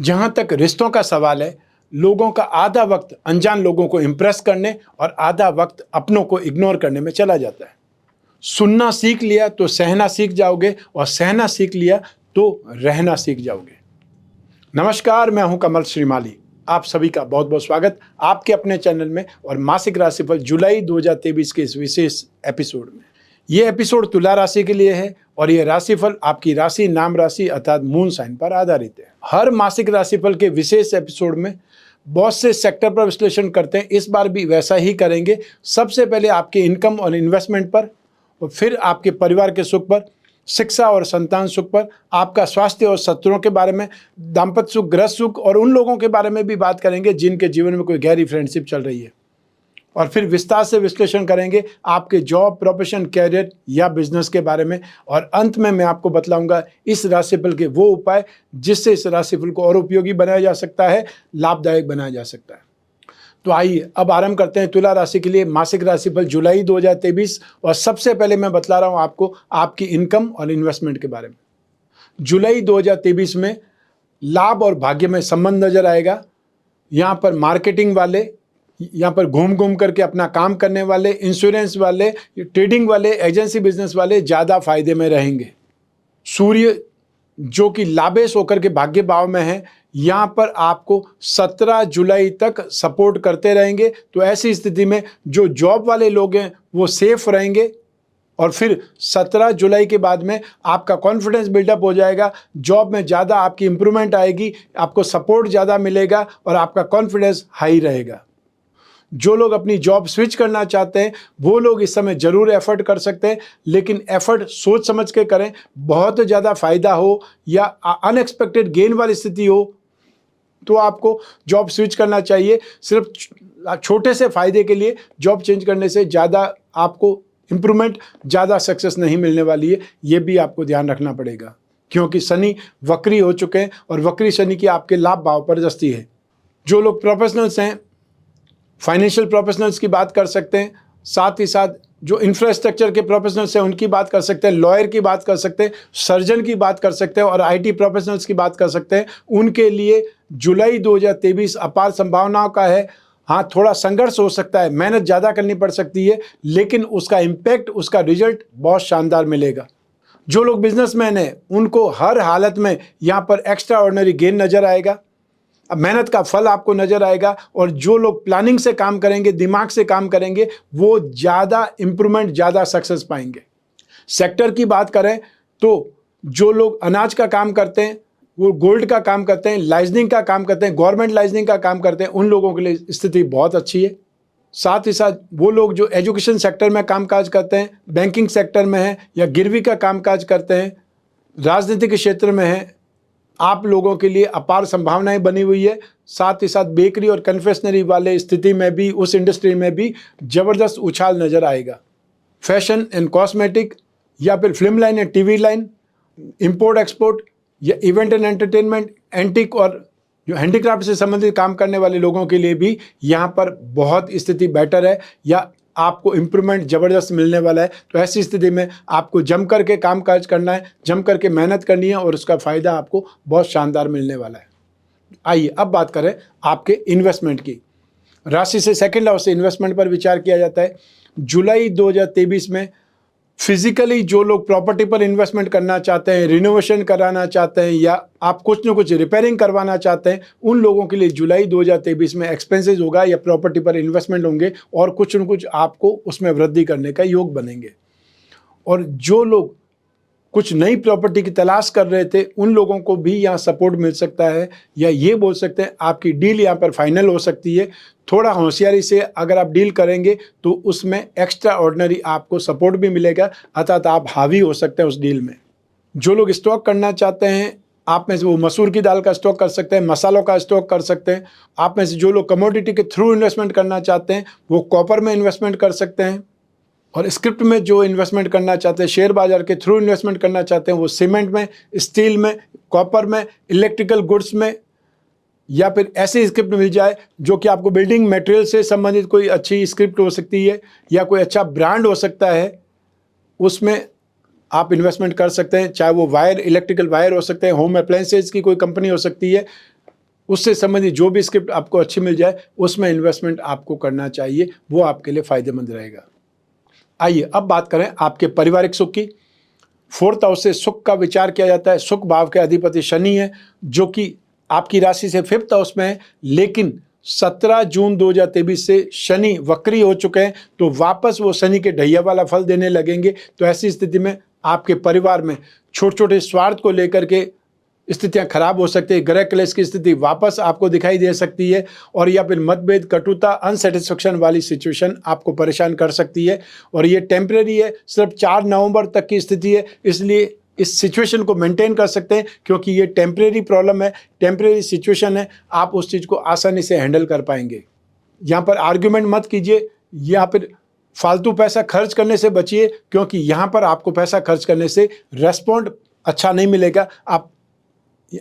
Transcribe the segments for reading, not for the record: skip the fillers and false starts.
जहां तक रिश्तों का सवाल है, लोगों का आधा वक्त अनजान लोगों को इम्प्रेस करने और आधा वक्त अपनों को इग्नोर करने में चला जाता है। सुनना सीख लिया तो सहना सीख जाओगे और सहना सीख लिया तो रहना सीख जाओगे। नमस्कार, मैं हूं कमल श्रीमाली। आप सभी का बहुत बहुत स्वागत आपके अपने चैनल में और मासिक राशिफल जुलाई 2023 के इस विशेष एपिसोड में। ये एपिसोड तुला राशि के लिए है और ये राशिफल आपकी राशि नाम राशि अर्थात मून साइन पर आधारित है। हर मासिक राशिफल के विशेष एपिसोड में बहुत से सेक्टर पर विश्लेषण करते हैं, इस बार भी वैसा ही करेंगे। सबसे पहले आपके इनकम और इन्वेस्टमेंट पर और फिर आपके परिवार के सुख पर, शिक्षा और संतान सुख पर, आपका स्वास्थ्य और शत्रुओं के बारे में, दाम्पत्य सुख, गृह सुख और उन लोगों के बारे में भी बात करेंगे जिनके जीवन में कोई गहरी फ्रेंडशिप चल रही है। और फिर विस्तार से विश्लेषण करेंगे आपके जॉब, प्रोफेशन, कैरियर या बिजनेस के बारे में। और अंत में मैं आपको बतलाऊंगा इस राशिफल के वो उपाय जिससे इस राशिफल को और उपयोगी बनाया जा सकता है, लाभदायक बनाया जा सकता है। तो आइए अब आरंभ करते हैं तुला राशि के लिए मासिक राशिफल जुलाई 2023। और सबसे पहले मैं बतला रहा हूं आपको आपकी इनकम और इन्वेस्टमेंट के बारे में। जुलाई 2023 में लाभ और भाग्य में संबंध नजर आएगा। यहाँ पर मार्केटिंग वाले, यहाँ पर घूम घूम करके अपना काम करने वाले, इंश्योरेंस वाले, ट्रेडिंग वाले, एजेंसी बिजनेस वाले ज़्यादा फायदे में रहेंगे। सूर्य जो कि लाभेश होकर के भाग्य भाव में है, यहाँ पर आपको 17 जुलाई तक सपोर्ट करते रहेंगे। तो ऐसी स्थिति में जो जॉब वाले लोग हैं वो सेफ रहेंगे और फिर 17 जुलाई के बाद में आपका कॉन्फिडेंस बिल्डअप हो जाएगा। जॉब में ज़्यादा आपकी इंप्रूवमेंट आएगी, आपको सपोर्ट ज़्यादा मिलेगा और आपका कॉन्फिडेंस हाई रहेगा। जो लोग अपनी जॉब स्विच करना चाहते हैं वो लोग इस समय ज़रूर एफर्ट कर सकते हैं, लेकिन एफर्ट सोच समझ के करें। बहुत ज़्यादा फायदा हो या अनएक्सपेक्टेड गेन वाली स्थिति हो तो आपको जॉब स्विच करना चाहिए। सिर्फ छोटे से फायदे के लिए जॉब चेंज करने से ज़्यादा आपको इम्प्रूवमेंट, ज़्यादा सक्सेस नहीं मिलने वाली है। ये भी आपको ध्यान रखना पड़ेगा क्योंकि शनि वक्री हो चुके हैं और वक्री शनि की आपके लाभ भाव पर दृष्टि है। जो लोग प्रोफेशनल्स हैं, फाइनेंशियल प्रोफेशनल्स की बात कर सकते हैं, साथ ही साथ जो इंफ्रास्ट्रक्चर के प्रोफेशनल्स हैं उनकी बात कर सकते हैं, लॉयर की बात कर सकते हैं, सर्जन की बात कर सकते हैं और आईटी प्रोफेशनल्स की बात कर सकते हैं। उनके लिए जुलाई 2023 अपार संभावनाओं का है। हाँ, थोड़ा संघर्ष हो सकता है, मेहनत ज़्यादा करनी पड़ सकती है, लेकिन उसका इम्पैक्ट, उसका रिजल्ट बहुत शानदार मिलेगा। जो लोग बिजनेसमैन हैं उनको हर हालत में यहाँ पर एक्स्ट्रा ऑर्डिनरी गेन नज़र आएगा। अब मेहनत का फल आपको नजर आएगा और जो लोग प्लानिंग से काम करेंगे, दिमाग से काम करेंगे, वो ज़्यादा इंप्रूवमेंट, ज़्यादा सक्सेस पाएंगे। सेक्टर की बात करें तो जो लोग अनाज का काम करते हैं, वो गोल्ड का काम करते हैं, लाइजनिंग का काम करते हैं, गवर्नमेंट लाइजनिंग का काम करते हैं, उन लोगों के लिए स्थिति बहुत अच्छी है। साथ ही साथ वो लोग जो एजुकेशन सेक्टर में कामकाज करते हैं, बैंकिंग सेक्टर में है या गिरवी का कामकाज करते हैं, राजनीति के क्षेत्र में है, आप लोगों के लिए अपार संभावनाएं बनी हुई है। साथ ही साथ बेकरी और कन्फेक्शनरी वाले स्थिति में भी, उस इंडस्ट्री में भी ज़बरदस्त उछाल नज़र आएगा। फैशन एंड कॉस्मेटिक या फिर फिल्म लाइन या टीवी लाइन, इंपोर्ट एक्सपोर्ट या इवेंट एंड एंटरटेनमेंट, एंटिक और जो हैंडीक्राफ्ट से संबंधित काम करने वाले लोगों के लिए भी यहाँ पर बहुत स्थिति बेटर है या आपको इम्प्रूवमेंट ज़बरदस्त मिलने वाला है। तो ऐसी स्थिति में आपको जम करके काम काज करना है, जम करके मेहनत करनी है और उसका फ़ायदा आपको बहुत शानदार मिलने वाला है। आइए अब बात करें आपके इन्वेस्टमेंट की। राशि से सेकंड हाउस से इन्वेस्टमेंट पर विचार किया जाता है। जुलाई 2023 में फिजिकली जो लोग प्रॉपर्टी पर इन्वेस्टमेंट करना चाहते हैं, रिनोवेशन कराना चाहते हैं या आप कुछ न कुछ रिपेयरिंग करवाना चाहते हैं, उन लोगों के लिए जुलाई 2023 में एक्सपेंसेस होगा या प्रॉपर्टी पर इन्वेस्टमेंट होंगे और कुछ न कुछ आपको उसमें वृद्धि करने का योग बनेंगे। और जो लोग कुछ नई प्रॉपर्टी की तलाश कर रहे थे उन लोगों को भी यहाँ सपोर्ट मिल सकता है या ये बोल सकते हैं आपकी डील यहाँ पर फाइनल हो सकती है। थोड़ा होशियारी से अगर आप डील करेंगे तो उसमें एक्स्ट्रा ऑर्डिनरी आपको सपोर्ट भी मिलेगा, अर्थात आप हावी हो सकते हैं उस डील में। जो लोग स्टॉक करना चाहते हैं, आप में से वो मसूर की दाल का स्टॉक कर सकते हैं, मसालों का स्टॉक कर सकते हैं। आप में से जो लोग कमोडिटी के थ्रू इन्वेस्टमेंट करना चाहते हैं वो कॉपर में इन्वेस्टमेंट कर सकते हैं। और स्क्रिप्ट में जो इन्वेस्टमेंट करना चाहते हैं, शेयर बाजार के थ्रू इन्वेस्टमेंट करना चाहते हैं, वो सीमेंट में, स्टील में, कॉपर में, इलेक्ट्रिकल गुड्स में या फिर ऐसी स्क्रिप्ट मिल जाए जो कि आपको बिल्डिंग मटेरियल से संबंधित कोई अच्छी स्क्रिप्ट हो सकती है या कोई अच्छा ब्रांड हो सकता है, उसमें आप इन्वेस्टमेंट कर सकते हैं। चाहे वो वायर, इलेक्ट्रिकल वायर हो सकते हैं, होम अप्लायंसेज की कोई कंपनी हो सकती है, उससे संबंधित जो भी स्क्रिप्ट आपको अच्छी मिल जाए उसमें इन्वेस्टमेंट आपको करना चाहिए, वो आपके लिए फायदेमंद रहेगा। आइए अब बात करें आपके पारिवारिक सुख की। 4th हाउस से सुख का विचार किया जाता है। सुख भाव के अधिपति शनि है, जो कि आपकी राशि से 5th हाउस में है, लेकिन 17 जून 2023 से शनि वक्री हो चुके हैं, तो वापस वो शनि के ढैया वाला फल देने लगेंगे। तो ऐसी स्थिति में आपके परिवार में छोटे छोटे स्वार्थ को लेकर के स्थितियां खराब हो सकती है। ग्रह क्लेश की स्थिति वापस आपको दिखाई दे सकती है, और या फिर मतभेद, कटुता, अनसेटिस्फेक्शन वाली सिचुएशन आपको परेशान कर सकती है। और ये टेम्परेरी है, सिर्फ 4 नवंबर तक की स्थिति है, इसलिए इस सिचुएशन को मेंटेन कर सकते हैं, क्योंकि ये टेम्परेरी प्रॉब्लम है, टेम्परेरी सिचुएशन है। आप उस चीज़ को आसानी से हैंडल कर पाएंगे। यहाँ पर आर्ग्यूमेंट मत कीजिए, या फिर फालतू पैसा खर्च करने से बचिए, क्योंकि यहाँ पर आपको पैसा खर्च करने से रेस्पॉन्ड अच्छा नहीं मिलेगा। आप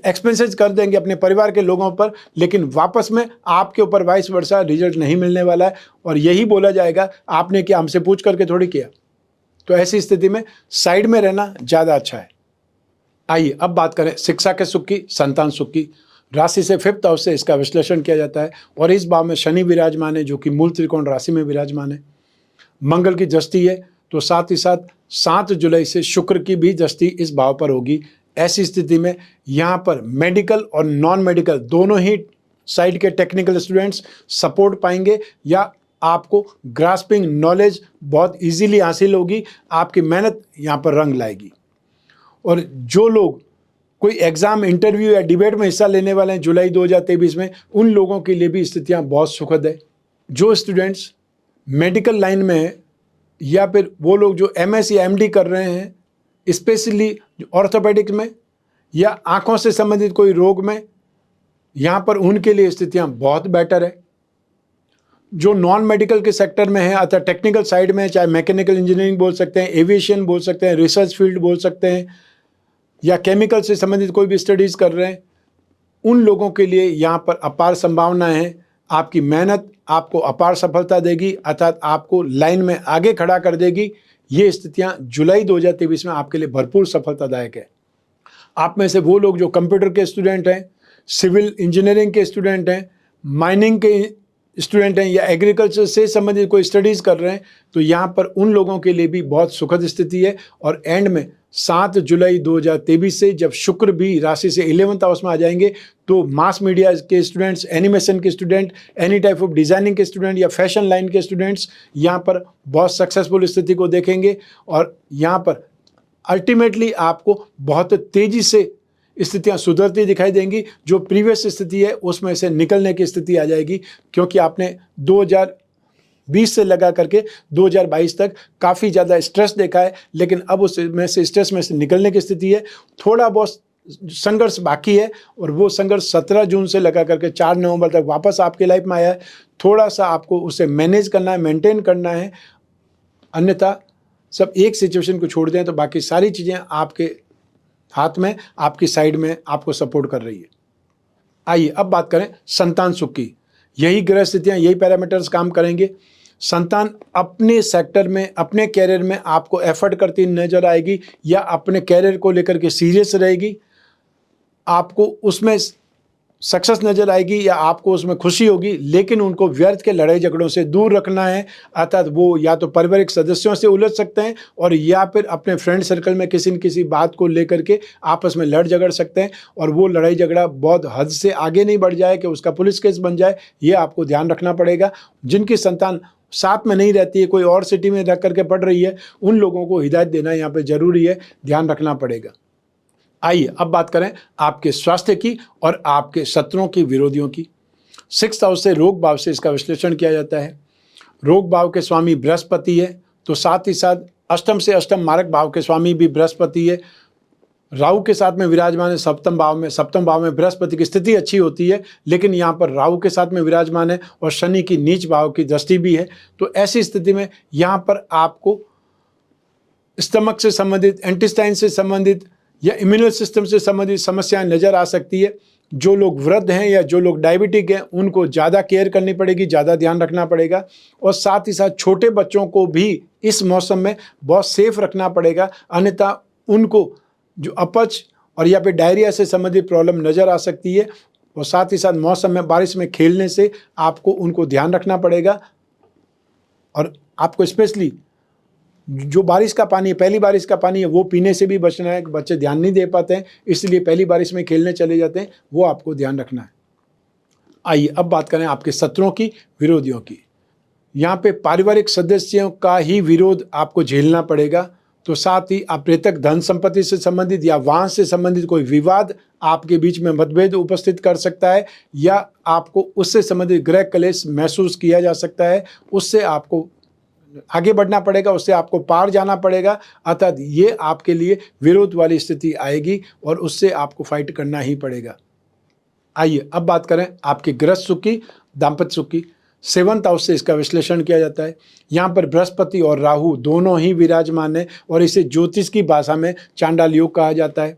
एक्सपेंसेस कर देंगे अपने परिवार के लोगों पर, लेकिन वापस में आपके ऊपर वाइस वर्सा रिजल्ट नहीं मिलने वाला है, और यही बोला जाएगा आपने क्या हमसे पूछ करके थोड़ी किया। तो ऐसी स्थिति में साइड में रहना ज़्यादा अच्छा है। आइए अब बात करें शिक्षा के सुख की, संतान सुख की। राशि से 5th हाउस से इसका विश्लेषण किया जाता है, और इस भाव में शनि विराजमान है, जो कि मूल त्रिकोण राशि में विराजमान है। मंगल की दृष्टि है, तो साथ ही साथ 7 जुलाई से शुक्र की भी दृष्टि इस भाव पर होगी। ऐसी स्थिति में यहाँ पर मेडिकल और नॉन मेडिकल दोनों ही साइड के टेक्निकल स्टूडेंट्स सपोर्ट पाएंगे, या आपको ग्रास्पिंग नॉलेज बहुत इजीली हासिल होगी। आपकी मेहनत यहाँ पर रंग लाएगी। और जो लोग कोई एग्ज़ाम, इंटरव्यू या डिबेट में हिस्सा लेने वाले हैं जुलाई 2023 में, उन लोगों के लिए भी स्थितियाँ बहुत सुखद है। जो स्टूडेंट्स मेडिकल लाइन में है, या फिर वो लोग जो MS या MD कर रहे हैं, स्पेशली ऑर्थोपेडिक्स में या आंखों से संबंधित कोई रोग में, यहाँ पर उनके लिए स्थितियाँ बहुत बेटर है। जो नॉन मेडिकल के सेक्टर में है, अथवा टेक्निकल साइड में है, चाहे मैकेनिकल इंजीनियरिंग बोल सकते हैं, एविएशन बोल सकते हैं, रिसर्च फील्ड बोल सकते हैं, या केमिकल से संबंधित कोई भी स्टडीज़ कर रहे हैं, उन लोगों के लिए यहाँ पर अपार संभावनाएं हैं। आपकी मेहनत आपको अपार सफलता देगी, अर्थात आपको लाइन में आगे खड़ा कर देगी। ये स्थितियाँ जुलाई 2023 में आपके लिए भरपूर सफलतादायक है। आप में से वो लोग जो कंप्यूटर के स्टूडेंट हैं, सिविल इंजीनियरिंग के स्टूडेंट हैं, माइनिंग के स्टूडेंट हैं, या एग्रीकल्चर से संबंधित कोई स्टडीज़ कर रहे हैं, तो यहाँ पर उन लोगों के लिए भी बहुत सुखद स्थिति है। और एंड में 7 जुलाई 2023 से जब शुक्र भी राशि से 11th हाउस में आ जाएंगे, तो मास मीडिया के स्टूडेंट्स, एनिमेशन के student, any type of designing के स्टूडेंट या फैशन लाइन के स्टूडेंट्स यहाँ पर बहुत सक्सेसफुल स्थिति को देखेंगे। और यहाँ पर अल्टीमेटली आपको बहुत तेज़ी से स्थितियाँ सुधरती दिखाई देंगी। जो प्रीवियस स्थिति है उसमें से निकलने की स्थिति आ जाएगी, क्योंकि आपने 2020 से लगा करके 2022 तक काफ़ी ज़्यादा स्ट्रेस देखा है, लेकिन अब उसमें से स्ट्रेस में से निकलने की स्थिति है। थोड़ा बहुत संघर्ष बाकी है, और वो संघर्ष 17 जून से लगा करके 4 नवंबर तक वापस आपके लाइफ में आया है। थोड़ा सा आपको उसे मैनेज करना है, मेंटेन करना है, अन्यथा सब एक सिचुएशन को छोड़ दें तो बाकी सारी चीज़ें आपके हाथ में, आपकी साइड में आपको सपोर्ट कर रही है। आइए अब बात करें संतान सुख की। यही ग्रह स्थितियाँ, यही पैरामीटर्स काम करेंगे। संतान अपने सेक्टर में, अपने कैरियर में आपको एफर्ट करती नजर आएगी, या अपने कैरियर को लेकर के सीरियस रहेगी। आपको उसमें सक्सेस नजर आएगी, या आपको उसमें खुशी होगी, लेकिन उनको व्यर्थ के लड़ाई झगड़ों से दूर रखना है। अर्थात वो या तो पारिवारिक सदस्यों से उलझ सकते हैं, और या फिर अपने फ्रेंड सर्कल में किसी न किसी बात को लेकर के आपस में लड़ झगड़ सकते हैं, और वो लड़ाई झगड़ा बहुत हद से आगे नहीं बढ़ जाए कि उसका पुलिस केस बन जाए। ये आपको ध्यान रखना पड़ेगा। जिनकी संतान साथ में नहीं रहती है, कोई और सिटी में रह करके पढ़ रही है, उन लोगों को हिदायत देना यहाँ पे ज़रूरी है, ध्यान रखना पड़ेगा। आइए अब बात करें आपके स्वास्थ्य की और आपके शत्रुओं की, विरोधियों की। 6th हाउस से रोग भाव से इसका विश्लेषण किया जाता है। रोग भाव के स्वामी बृहस्पति है, तो साथ ही साथ अष्टम से अष्टम मारक भाव के स्वामी भी बृहस्पति है। राहु के साथ में विराजमान है 7वें भाव में। 7वें भाव में बृहस्पति की स्थिति अच्छी होती है, लेकिन यहाँ पर राहु के साथ में विराजमान है, और शनि की नीच भाव की दृष्टि भी है। तो ऐसी स्थिति में यहाँ पर आपको स्टमक से संबंधित, इंटेस्टाइन से संबंधित या इम्यूनल सिस्टम से संबंधित समस्याएं नज़र आ सकती है। जो लोग वृद्ध हैं या जो लोग डायबिटिक हैं, उनको ज़्यादा केयर करनी पड़ेगी, ज़्यादा ध्यान रखना पड़ेगा। और साथ ही साथ छोटे बच्चों को भी इस मौसम में बहुत सेफ रखना पड़ेगा, अन्यथा उनको जो अपच और या फिर डायरिया से संबंधित प्रॉब्लम नज़र आ सकती है। और साथ ही साथ मौसम में बारिश में खेलने से आपको उनको ध्यान रखना पड़ेगा। और आपको स्पेशली जो बारिश का पानी है, पहली बारिश का पानी है, वो पीने से भी बचना है। बच्चे ध्यान नहीं दे पाते हैं, इसलिए पहली बारिश में खेलने चले जाते हैं, वो आपको ध्यान रखना है। आइए अब बात करें आपके शत्रुओं की, विरोधियों की। यहाँ पे पारिवारिक सदस्यों का ही विरोध आपको झेलना पड़ेगा। तो साथ ही अप्रेतक धन संपत्ति से संबंधित या वाहन से संबंधित कोई विवाद आपके बीच में मतभेद उपस्थित कर सकता है, या आपको उससे संबंधित गृह कलेश महसूस किया जा सकता है। उससे आपको आगे बढ़ना पड़ेगा, उससे आपको पार जाना पड़ेगा। अर्थात ये आपके लिए विरोध वाली स्थिति आएगी और उससे आपको फाइट करना ही पड़ेगा। आइए अब बात करें आपके गृहस्थ सुख की, दाम्पत्य सुख की। 7th हाउस से इसका विश्लेषण किया जाता है। यहाँ पर बृहस्पति और राहु दोनों ही विराजमान है और इसे ज्योतिष की भाषा में चांडाल योग कहा जाता है।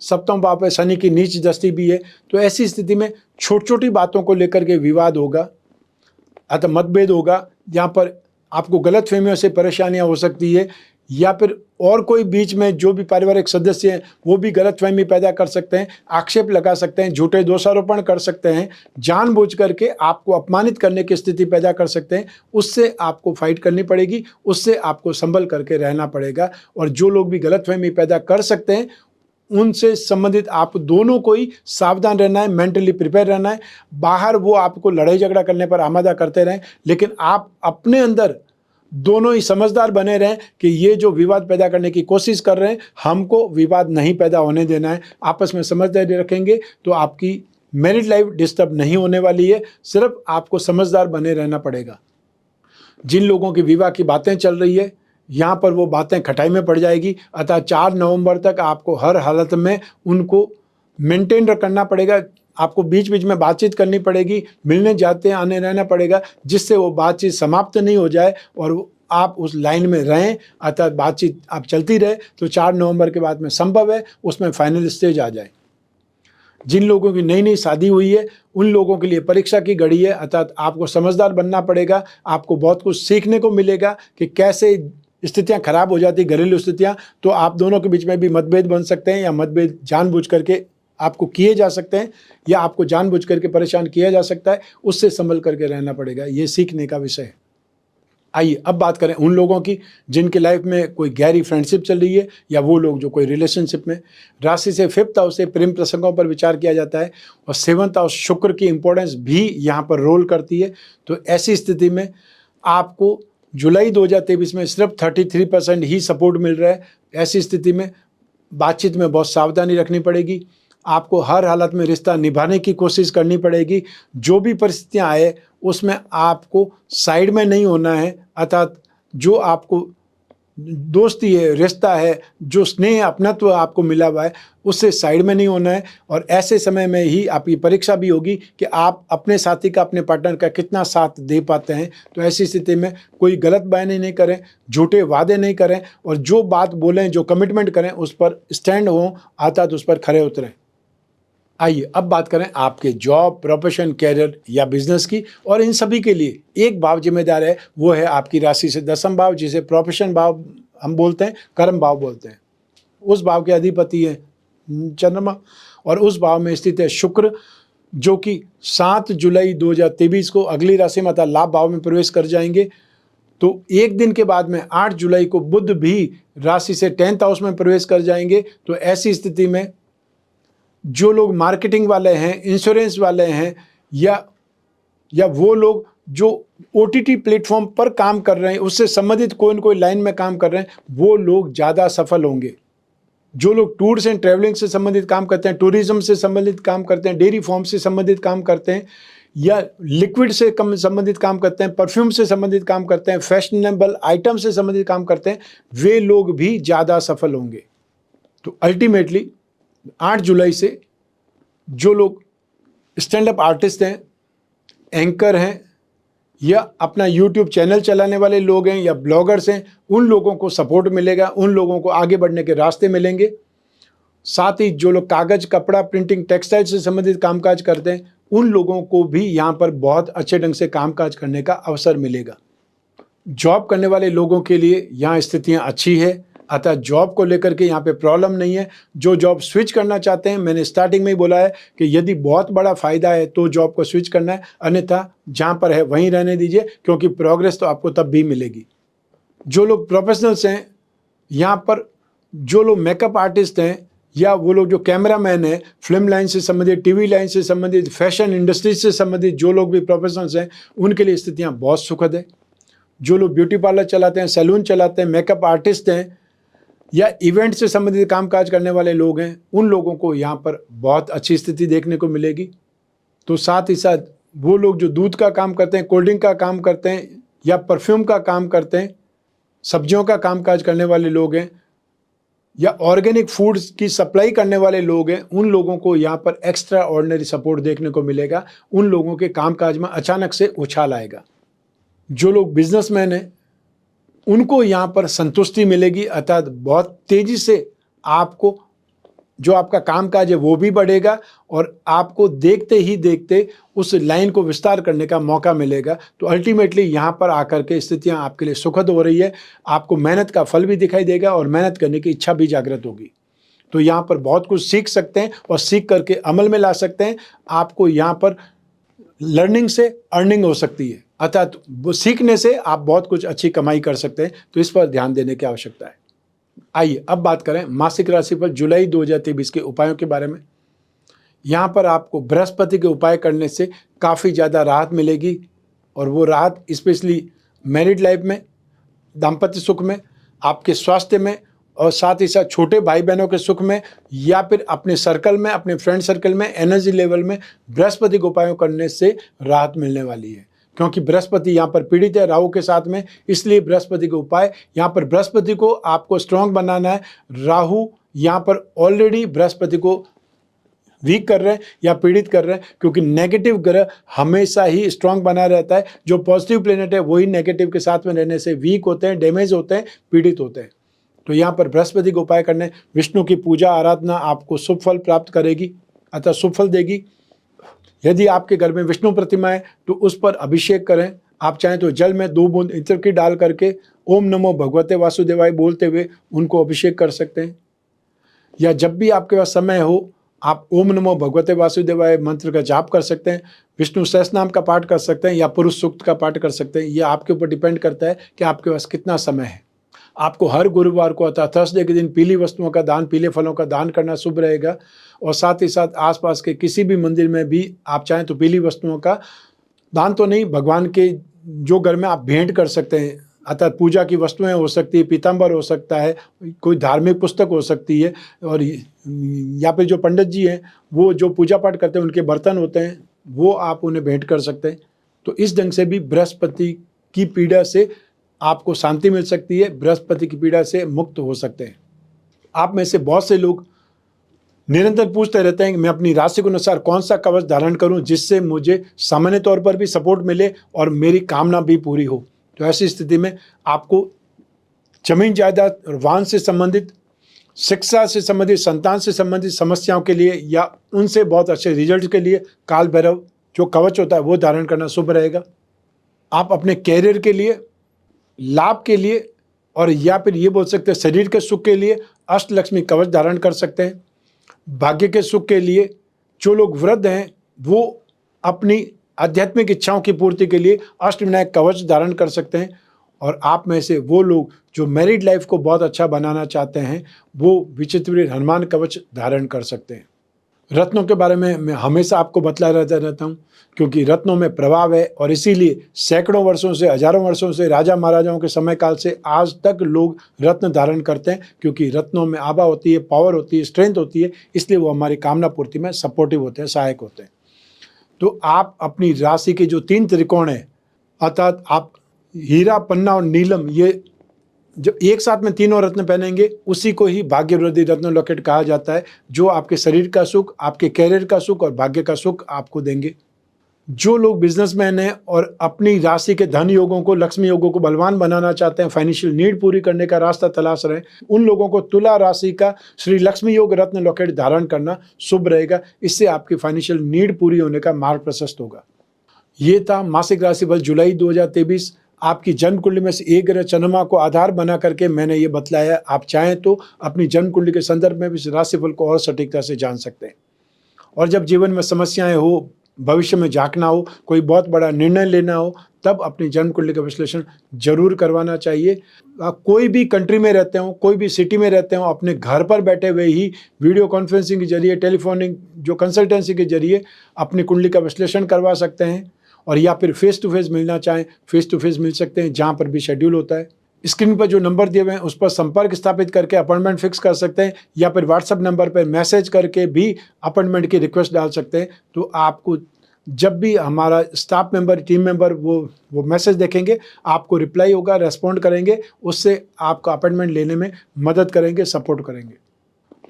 7वें भाव पर शनि की नीच दृष्टि भी है। तो ऐसी स्थिति में छोटी छोटी बातों को लेकर के विवाद होगा, अतः मतभेद होगा। यहाँ पर आपको गलतफहमियों से परेशानियां हो सकती है, या फिर और कोई बीच में जो भी पारिवारिक सदस्य हैं वो भी गलतफहमी पैदा कर सकते हैं, आक्षेप लगा सकते हैं, झूठे दोषारोपण कर सकते हैं, जानबूझ करके आपको अपमानित करने की स्थिति पैदा कर सकते हैं। उससे आपको फाइट करनी पड़ेगी, उससे आपको संभल करके रहना पड़ेगा। और जो लोग भी गलतफहमी पैदा कर सकते हैं उनसे संबंधित आप दोनों को ही सावधान रहना है, मेंटली प्रिपेयर रहना है। बाहर वो आपको लड़ाई झगड़ा करने पर आमादा करते रहें, लेकिन आप अपने अंदर दोनों ही समझदार बने रहें कि ये जो विवाद पैदा करने की कोशिश कर रहे हैं, हमको विवाद नहीं पैदा होने देना है। आपस में समझदारी रखेंगे तो आपकी मैरिड लाइफ डिस्टर्ब नहीं होने वाली है। सिर्फ आपको समझदार बने रहना पड़ेगा। जिन लोगों की विवाह की बातें चल रही है, यहाँ पर वो बातें खटाई में पड़ जाएगी। अतः 4 नवंबर तक आपको हर हालत में उनको मेंटेन करना पड़ेगा। आपको बीच बीच में बातचीत करनी पड़ेगी, मिलने जाते आने रहना पड़ेगा, जिससे वो बातचीत समाप्त नहीं हो जाए और आप उस लाइन में रहें। अतः बातचीत आप चलती रहे तो 4 नवंबर के बाद में संभव है उसमें फाइनल स्टेज आ जाए। जिन लोगों की नई नई शादी हुई है उन लोगों के लिए परीक्षा की घड़ी है। अर्थात आपको समझदार बनना पड़ेगा। आपको बहुत कुछ सीखने को मिलेगा कि कैसे स्थितियां खराब हो जाती, घरेलू स्थितियां, तो आप दोनों के बीच में भी मतभेद बन सकते हैं, या मतभेद जानबूझ करके आपको किए जा सकते हैं, या आपको जानबूझ करके परेशान किया जा सकता है। उससे संभल करके रहना पड़ेगा। ये सीखने का विषय है। आइए अब बात करें उन लोगों की जिनकी लाइफ में कोई गहरी फ्रेंडशिप चल रही है, या वो लोग जो कोई रिलेशनशिप में। राशि से 5th हाउस से प्रेम प्रसंगों पर विचार किया जाता है, और 7th हाउस शुक्र की इंपॉर्टेंस भी यहाँ पर रोल करती है। तो ऐसी स्थिति में आपको जुलाई 2023 में सिर्फ 33% ही सपोर्ट मिल रहा है। ऐसी स्थिति में बातचीत में बहुत सावधानी रखनी पड़ेगी। आपको हर हालत में रिश्ता निभाने की कोशिश करनी पड़ेगी। जो भी परिस्थितियां आए उसमें आपको साइड में नहीं होना है। अर्थात जो आपको दोस्ती है, रिश्ता है, जो स्नेह अपनत्व आपको मिला हुआ है, उससे साइड में नहीं होना है। और ऐसे समय में ही आपकी परीक्षा भी होगी कि आप अपने साथी का, अपने पार्टनर का कितना साथ दे पाते हैं। तो ऐसी स्थिति में कोई गलत बयानी नहीं करें, झूठे वादे नहीं करें, और जो बात बोलें, जो कमिटमेंट करें उस पर स्टैंड हों, अर्थात उस पर खरे उतरें। आइए अब बात करें आपके जॉब, प्रोफेशन, कैरियर या बिजनेस की। और इन सभी के लिए एक भाव जिम्मेदार है, वो है आपकी राशि से 10वां भाव, जिसे प्रोफेशन भाव हम बोलते हैं, कर्म भाव बोलते हैं। उस भाव के अधिपति है चंद्रमा, और उस भाव में स्थित है शुक्र, जो कि 7 जुलाई 2023 को अगली राशि में अर्थात लाभ भाव में प्रवेश कर जाएंगे। तो एक दिन के बाद में 8 जुलाई को बुध भी राशि से 10th हाउस में प्रवेश कर जाएंगे। तो ऐसी स्थिति में जो लोग मार्केटिंग वाले हैं, इंश्योरेंस वाले हैं, या वो लोग जो OTT प्लेटफॉर्म पर काम कर रहे हैं, उससे संबंधित कोई न कोई लाइन में काम कर रहे हैं, वो लोग ज़्यादा सफल होंगे। जो लोग टूर्स एंड ट्रैवलिंग से संबंधित काम करते हैं, टूरिज्म से संबंधित काम करते हैं, डेयरी फार्म से संबंधित काम करते हैं, या लिक्विड से संबंधित काम करते हैं, परफ्यूम से संबंधित काम करते हैं, फैशनेबल आइटम से संबंधित काम करते हैं, वे लोग भी ज़्यादा सफल होंगे। तो अल्टीमेटली 8 जुलाई से जो लोग स्टैंड अप आर्टिस्ट हैं, एंकर हैं, या अपना YouTube चैनल चलाने वाले लोग हैं, या ब्लॉगर्स हैं, उन लोगों को सपोर्ट मिलेगा, उन लोगों को आगे बढ़ने के रास्ते मिलेंगे। साथ ही जो लोग कागज़, कपड़ा, प्रिंटिंग, टेक्सटाइल से संबंधित कामकाज करते हैं, उन लोगों को भी यहाँ पर बहुत अच्छे ढंग से कामकाज करने का अवसर मिलेगा। जॉब करने वाले लोगों के लिए यहाँ स्थितियाँ अच्छी है। अतः जॉब को लेकर के यहाँ पे प्रॉब्लम नहीं है। जो जॉब स्विच करना चाहते हैं, मैंने स्टार्टिंग में ही बोला है कि यदि बहुत बड़ा फायदा है तो जॉब को स्विच करना है, अन्यथा जहाँ पर है वहीं रहने दीजिए, क्योंकि प्रोग्रेस तो आपको तब भी मिलेगी। जो लोग प्रोफेशनल्स हैं यहाँ पर, जो लोग मेकअप आर्टिस्ट हैं या वो लोग जो कैमरामैन हैं, फिल्म लाइन से संबंधित, टीवी लाइन से संबंधित, फैशन इंडस्ट्री से संबंधित जो लोग भी प्रोफेशनल्स हैं, उनके लिए स्थितियाँ बहुत सुखद है। जो लोग ब्यूटी पार्लर चलाते हैं, सैलून चलाते हैं, मेकअप आर्टिस्ट हैं या इवेंट से संबंधित कामकाज करने वाले लोग हैं, उन लोगों को यहाँ पर बहुत अच्छी स्थिति देखने को मिलेगी। तो साथ ही साथ वो लोग जो दूध का काम करते हैं, कोल्ड ड्रिंक का काम करते हैं या परफ्यूम का काम करते हैं, सब्जियों का कामकाज करने वाले लोग हैं या ऑर्गेनिक फूड्स की सप्लाई करने वाले लोग हैं, उन लोगों को यहाँ पर एक्स्ट्रा ऑर्डिनरी सपोर्ट देखने को मिलेगा। उन लोगों के कामकाज में अचानक से उछाल आएगा। जो लोग बिजनेसमैन हैं उनको यहाँ पर संतुष्टि मिलेगी, अर्थात बहुत तेजी से आपको जो आपका कामकाज है वो भी बढ़ेगा और आपको देखते ही देखते उस लाइन को विस्तार करने का मौका मिलेगा। तो अल्टीमेटली यहाँ पर आकर के स्थितियाँ आपके लिए सुखद हो रही है। आपको मेहनत का फल भी दिखाई देगा और मेहनत करने की इच्छा भी जागृत होगी। तो यहाँ पर बहुत कुछ सीख सकते हैं और सीख करके अमल में ला सकते हैं। आपको यहाँ पर लर्निंग से अर्निंग हो सकती है, अर्थात वो सीखने से आप बहुत कुछ अच्छी कमाई कर सकते हैं। तो इस पर ध्यान देने की आवश्यकता है। आइए अब बात करें मासिक राशि पर जुलाई 2023 के उपायों के बारे में। यहाँ पर आपको बृहस्पति के उपाय करने से काफ़ी ज़्यादा राहत मिलेगी और वो राहत स्पेशली मैरिड लाइफ में, दाम्पत्य सुख में, आपके स्वास्थ्य में और साथ ही साथ छोटे भाई बहनों के सुख में या फिर अपने सर्कल में, अपने फ्रेंड सर्कल में, एनर्जी लेवल में बृहस्पति के उपायों करने से राहत मिलने वाली है। क्योंकि बृहस्पति यहाँ पर पीड़ित है राहु के साथ में, इसलिए बृहस्पति के उपाय यहाँ पर बृहस्पति को आपको स्ट्रांग बनाना है। राहु यहाँ पर ऑलरेडी बृहस्पति को वीक कर रहे हैं या पीड़ित कर रहे हैं, क्योंकि नेगेटिव ग्रह हमेशा ही स्ट्रांग बना रहता है। जो पॉजिटिव प्लेनेट है वही नेगेटिव के साथ में रहने से वीक होते हैं, डैमेज होते हैं, पीड़ित होते हैं। तो यहाँ पर बृहस्पति को उपाय करने, विष्णु की पूजा आराधना आपको शुभ फल प्राप्त करेगी, अतः शुभ फल देगी। यदि आपके घर में विष्णु प्रतिमा है तो उस पर अभिषेक करें। आप चाहें तो जल में 2 बूंद इत्र की डाल करके ओम नमो भगवते वासुदेवाय बोलते हुए उनको अभिषेक कर सकते हैं। या जब भी आपके पास समय हो आप ओम नमो भगवते वासुदेवाय मंत्र का जाप कर सकते हैं, विष्णु सहस्रनाम का पाठ कर सकते हैं या पुरुष सूक्त का पाठ कर सकते हैं। यह आपके ऊपर डिपेंड करता है कि आपके पास कितना समय है। आपको हर गुरुवार को अर्थात थर्सडे के दिन पीली वस्तुओं का दान, पीले फलों का दान करना शुभ रहेगा। और साथ ही साथ आसपास के किसी भी मंदिर में भी आप चाहें तो पीली वस्तुओं का दान तो नहीं, भगवान के जो घर में आप भेंट कर सकते हैं, अर्थात पूजा की वस्तुएं हो सकती है, पीताम्बर हो सकता है, कोई धार्मिक पुस्तक हो सकती है, और या फिर जो पंडित जी हैं वो जो पूजा पाठ करते हैं उनके बर्तन होते हैं वो आप उन्हें भेंट कर सकते हैं। तो इस ढंग से भी बृहस्पति की पीड़ा से आपको शांति मिल सकती है, बृहस्पति की पीड़ा से मुक्त हो सकते हैं। आप में से बहुत से लोग निरंतर पूछते रहते हैं कि मैं अपनी राशि के अनुसार कौन सा कवच धारण करूं जिससे मुझे सामान्य तौर पर भी सपोर्ट मिले और मेरी कामना भी पूरी हो। तो ऐसी स्थिति में आपको जमीन जायदाद और वाहन से संबंधित, शिक्षा से संबंधित, संतान से संबंधित समस्याओं के लिए या उनसे बहुत अच्छे रिजल्ट के लिए काल भैरव जो कवच होता है वो धारण करना शुभ रहेगा। आप अपने कैरियर के लिए, लाभ के लिए और या फिर ये बोल सकते हैं शरीर के सुख के लिए अष्टलक्ष्मी कवच धारण कर सकते हैं। भाग्य के सुख के लिए जो लोग वृद्ध हैं वो अपनी आध्यात्मिक इच्छाओं की पूर्ति के लिए अष्टविनायक कवच धारण कर सकते हैं। और आप में से वो लोग जो मैरिड लाइफ को बहुत अच्छा बनाना चाहते हैं वो विचित्र हनुमान कवच धारण कर सकते हैं। रत्नों के बारे में मैं हमेशा आपको बतला रहता हूँ, क्योंकि रत्नों में प्रभाव है और इसीलिए सैकड़ों वर्षों से, हजारों वर्षों से, राजा महाराजाओं के समय काल से आज तक लोग रत्न धारण करते हैं, क्योंकि रत्नों में आभा होती है, पावर होती है, स्ट्रेंथ होती है, इसलिए वो हमारी कामना पूर्ति में सपोर्टिव होते हैं, सहायक होते हैं। तो आप अपनी राशि के जो 3 त्रिकोण हैं, अर्थात आप हीरा, पन्ना और नीलम, ये जो एक साथ में तीनों रत्न पहनेंगे उसी को ही भाग्यवृद्धि रत्न लॉकेट कहा जाता है, जो आपके शरीर का सुख, आपके कैरियर का सुख और भाग्य का सुख आपको देंगे। जो लोग बिजनेसमैन हैं और अपनी राशि के धन योगों को, लक्ष्मी योगों को बलवान बनाना चाहते हैं, फाइनेंशियल नीड पूरी करने का रास्ता तलाश रहे हैं, उन लोगों को तुला राशि का श्री लक्ष्मी योग रत्न लॉकेट धारण करना शुभ रहेगा। इससे आपकी फाइनेंशियल नीड पूरी होने का मार्ग प्रशस्त होगा। ये था मासिक राशि फल जुलाई 2023। आपकी जन्म कुंडली में से एक ग्रह चंद्रमा को आधार बना करके मैंने ये बतलाया। आप चाहें तो अपनी जन्म कुंडली के संदर्भ में भी इस राशिफल को और सटीकता से जान सकते हैं। और जब जीवन में समस्याएं हो, भविष्य में झांकना हो, कोई बहुत बड़ा निर्णय लेना हो, तब अपनी जन्म कुंडली का विश्लेषण जरूर करवाना चाहिए। आप कोई भी कंट्री में रहते हो, कोई भी सिटी में रहते हो, अपने घर पर बैठे हुए ही वीडियो कॉन्फ्रेंसिंग के जरिए, टेलीफोनिक जो कंसल्टेंसी के जरिए अपनी कुंडली का विश्लेषण करवा सकते हैं। और या फिर फेस टू फेस मिलना चाहें, फेस टू फेस मिल सकते हैं, जहाँ पर भी शेड्यूल होता है। स्क्रीन पर जो नंबर दिए हुए हैं उस पर संपर्क स्थापित करके अपॉइंटमेंट फिक्स कर सकते हैं, या फिर व्हाट्सएप नंबर पर मैसेज करके भी अपॉइंटमेंट की रिक्वेस्ट डाल सकते हैं। तो आपको जब भी हमारा स्टाफ मेंबर, टीम मेंबर वो मैसेज देखेंगे, आपको रिप्लाई होगा, रेस्पॉन्ड करेंगे, उससे आपका अपॉइंटमेंट लेने में मदद करेंगे, सपोर्ट करेंगे।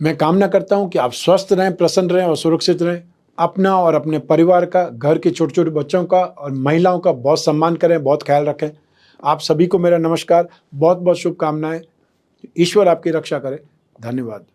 मैं कामना करता हूँ कि आप स्वस्थ रहें, प्रसन्न रहें और सुरक्षित रहें। अपना और अपने परिवार का, घर के छोटे छोटे बच्चों का और महिलाओं का बहुत सम्मान करें, बहुत ख्याल रखें। आप सभी को मेरा नमस्कार, बहुत बहुत शुभकामनाएं। ईश्वर आपकी रक्षा करे। धन्यवाद।